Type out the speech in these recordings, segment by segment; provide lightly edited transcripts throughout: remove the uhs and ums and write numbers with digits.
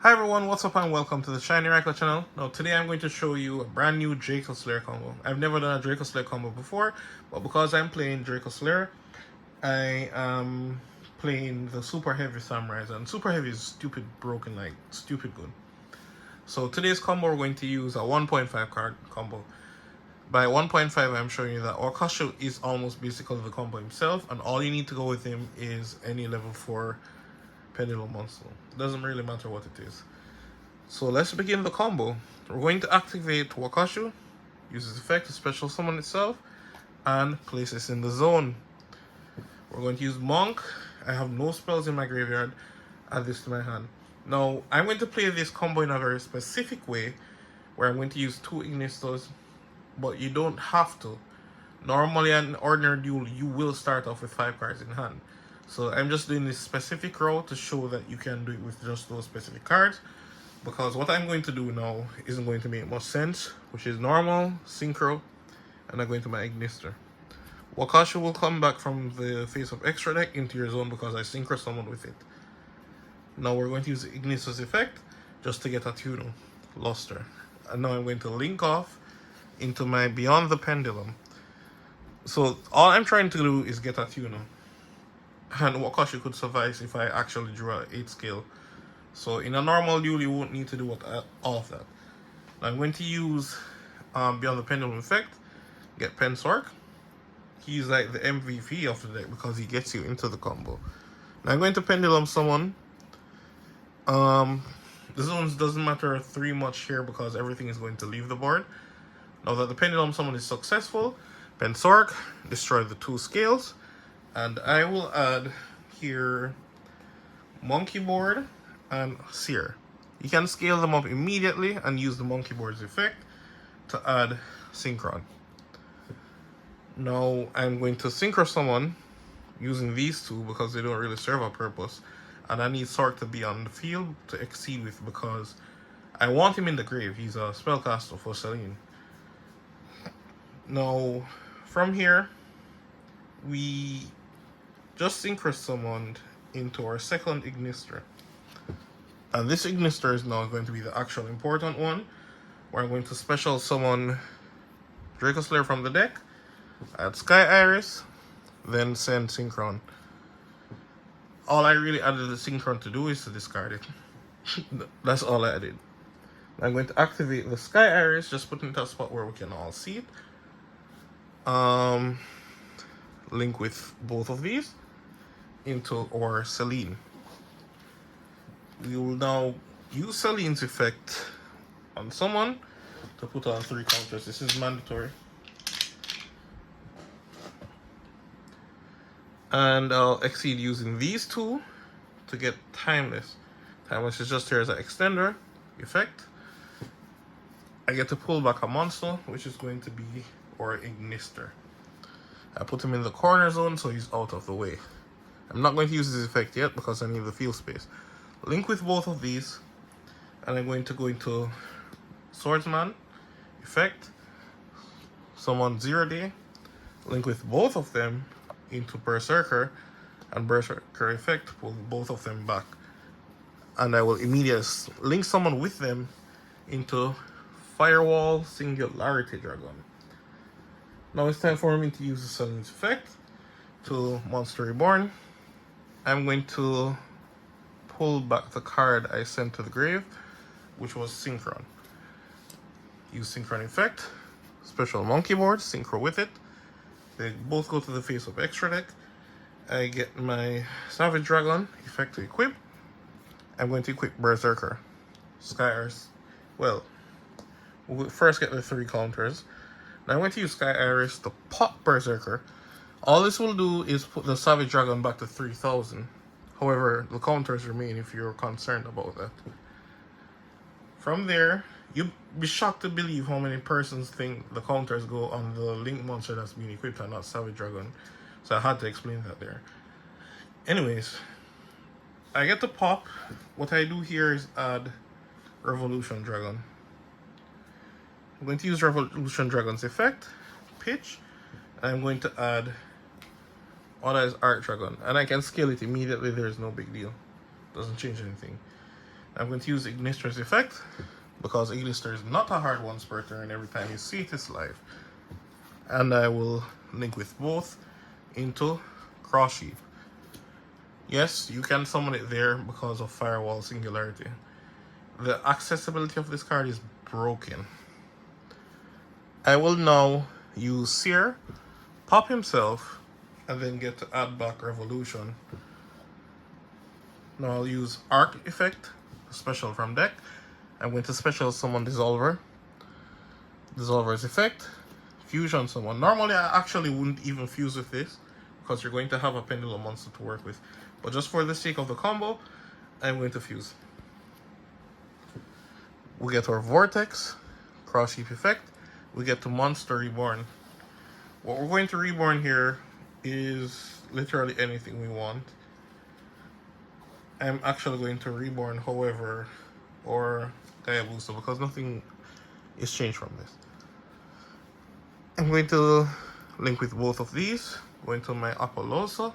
Hi everyone, what's up and welcome to the Shiny Rackler channel. Now today I'm going to show you a brand new Dracoslayer combo. I've never done a Dracoslayer combo before, but because I'm playing Dracoslayer, I am playing the Super Heavy Samurais, and Super Heavy is stupid broken, like stupid good. So today's combo we're going to use a 1.5 card combo. By 1.5 I'm showing you that Wakashu is almost basically the combo himself, and all you need to go with him is any level 4 Pendulum Monster. It doesn't really matter what it is. So let's begin the combo. We're going to activate Wakashu, use his effect to special summon itself, and place this in the zone. We're going to use Monk. I have no spells in my graveyard. Add this to my hand. Now, I'm going to play this combo in a very specific way, where I'm going to use 2 Ignistos, but you don't have to. Normally, in an ordinary duel, you will start off with 5 cards in hand. So I'm just doing this specific route to show that you can do it with just those specific cards, because what I'm going to do now isn't going to make much sense, which is normal, synchro, and I'm going to my Ignister. Wakashu will come back from the face of extra deck into your zone because I synchro summoned with it. Now we're going to use the Ignister's effect just to get a Tuno, Luster. And now I'm going to link off into my Beyond the Pendulum. So all I'm trying to do is get a Tuno. And Wakashu could suffice if I actually drew an 8 scale. So in a normal duel, you won't need to do all of that. Now I'm going to use Beyond the Pendulum effect, get Pensork. He's like the MVP of the deck because he gets you into the combo. Now I'm going to Pendulum Summon. The zones doesn't matter too much here because everything is going to leave the board. Now that the Pendulum Summon is successful, Pensork, destroy the 2 scales. And I will add here Monkey Board and Seer. You can scale them up immediately and use the Monkey Board's effect to add Synchron. Now I'm going to Synchro Summon using these 2 because they don't really serve a purpose. And I need Sork to be on the field to exceed with because I want him in the grave. He's a spellcaster for Celine. Now from here, we just Synchro Summoned into our second Ignister. And this Ignister is now going to be the actual important one, where I'm going to special summon Dracoslayer from the deck, add Sky Iris, then send Synchron. All I really added the Synchron to do is to discard it. That's all I added. I'm going to activate the Sky Iris, just put it into a spot where we can all see it. Link with both of these into our Celine. We will now use Celine's effect on someone to put on 3 counters. This is mandatory. And I'll exceed using these 2 to get Timeless. Timeless is just here as an extender effect. I get to pull back a monster, which is going to be our Ignister. I put him in the corner zone so he's out of the way. I'm not going to use this effect yet because I need the field space. Link with both of these, and I'm going to go into Swordsman effect, summon 0 day, link with both of them into Berserker, and Berserker effect, pull both of them back. And I will immediately link someone with them into Firewall Singularity Dragon. Now it's time for me to use the Sudden's effect to Monster Reborn. I'm going to pull back the card I sent to the grave, which was Synchron. Use Synchron effect, special Monkey Board, Synchro with it. They both go to the face of extra deck. I get my Savage Dragon effect to equip. I'm going to equip Berserker. Sky Iris. Well, we'll first get the 3 counters. Now I'm going to use Sky Iris to pop Berserker. All this will do is put the Savage Dragon back to 3000. However, the counters remain if you're concerned about that. From there, you'll be shocked to believe how many persons think the counters go on the Link monster that's being equipped and not Savage Dragon. So I had to explain that there. Anyways, I get to pop. What I do here is add Revolution Dragon. I'm going to use Revolution Dragon's effect, pitch. I'm going to add Oda is Arc Dragon, and I can scale it immediately. There's no big deal. Doesn't change anything. I'm going to use Ignister's effect because Ignister is not a hard one per turn every time you see it is live. And I will link with both into Cross Sheep. Yes, you can summon it there because of Firewall Singularity. The accessibility of this card is broken. I will now use Seer, pop himself, and then get to add back Revolution. Now I'll use Arc effect, special from deck. I'm going to special summon Dissolver. Dissolver's effect, fusion summon. Normally I actually wouldn't even fuse with this because you're going to have a Pendulum monster to work with. But just for the sake of the combo, I'm going to fuse. We get our Vortex, Cross Sheep effect. We get to Monster Reborn. What we're going to reborn here is literally anything we want. I'm actually going to reborn, however, or Gaia Booster because nothing is changed from this. I'm going to link with both of these. Going to my Apollousa.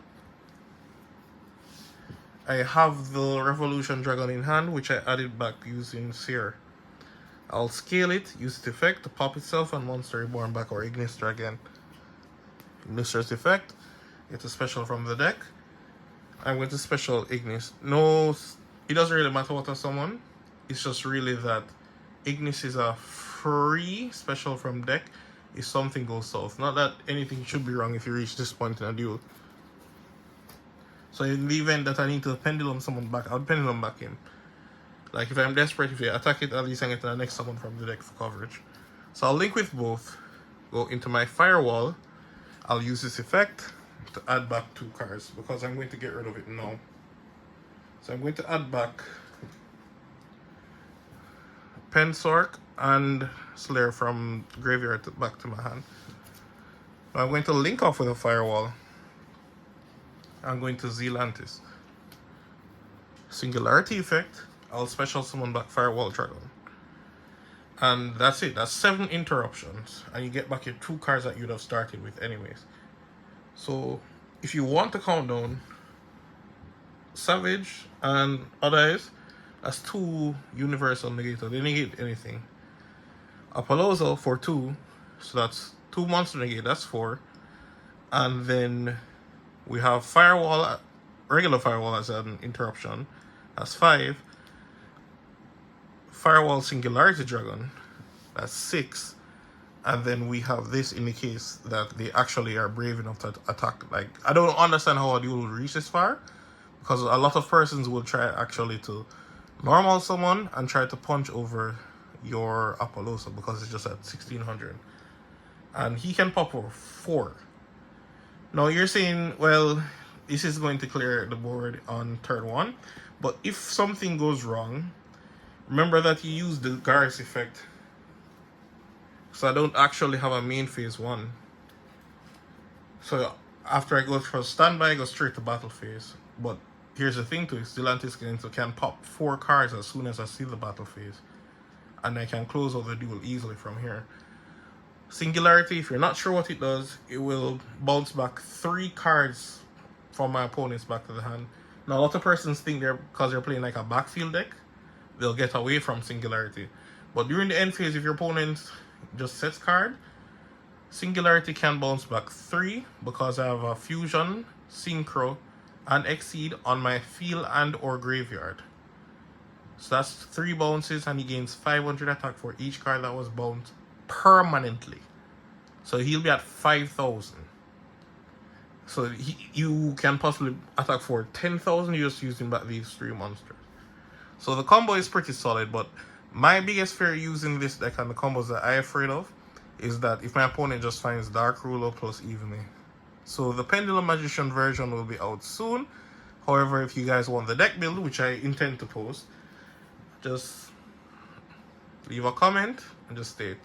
I have the Revolution Dragon in hand, which I added back using Seer. I'll scale it, use its effect to pop itself and Monster Reborn back or Ignister again. Ignister's effect, it's a special from the deck. I'm going to special Ignis. No, it doesn't really matter what I summon. It's just really that Ignis is a free special from deck if something goes south. Not that anything should be wrong if you reach this point in a duel. So in the event that I need to pendulum someone back, I'll pendulum back him. Like if I'm desperate, if they attack it, at least I get the next summon from the deck for coverage. So I'll link with both. Go into my Firewall. I'll use this effect to add back 2 cards because I'm going to get rid of it now. So I'm going to add back Pensork and Slayer from graveyard back to my hand. Now I'm going to link off with a Firewall. I'm going to Zealantis. Singularity effect. I'll special summon back Firewall Dragon. And that's it. That's 7 interruptions. And you get back your 2 cards that you'd have started with anyways. So if you want to count down Savage and Others, that's 2 universal negator. They negate anything. Apollousa for 2. So that's 2 monster negate. That's 4. And then we have Firewall, regular Firewall as an interruption. That's 5. Firewall Singularity Dragon, that's 6. And then we have this in the case that they actually are brave enough to attack. Like, I don't understand how a duel will reach this far, because a lot of persons will try actually to normal someone and try to punch over your Apollousa because it's just at 1600. And he can pop over 4. Now you're saying, well, this is going to clear the board on turn 1. But if something goes wrong, remember that you use the Garrus effect. So I don't actually have a main phase 1. So after I go for standby, I go straight to battle phase. But here's the thing to it, Stellantis can pop 4 cards as soon as I see the battle phase. And I can close out the duel easily from here. Singularity, if you're not sure what it does, it will bounce back 3 cards from my opponents back to the hand. Now a lot of persons think because they're playing like a backfield deck, they'll get away from Singularity. But during the end phase, if your opponent just sets card, Singularity can bounce back 3 because I have a Fusion, Synchro, and Exceed on my field and or graveyard. So that's 3 bounces and he gains 500 attack for each card that was bounced permanently. So he'll be at 5,000. So you can possibly attack for 10,000 just using back these 3 monsters. So the combo is pretty solid, but my biggest fear using this deck and the combos that I'm afraid of is that if my opponent just finds Dark Ruler plus Evenly. So the Pendulum Magician version will be out soon. However, if you guys want the deck build, which I intend to post, just leave a comment and just state.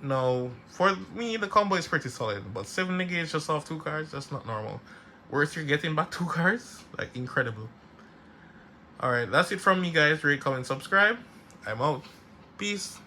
Now, for me, the combo is pretty solid, but 7 negates just off 2 cards, that's not normal. Worth you're getting back 2 cards? Like, incredible. Alright, that's it from me, guys. Rate, comment, subscribe. I'm out. Peace.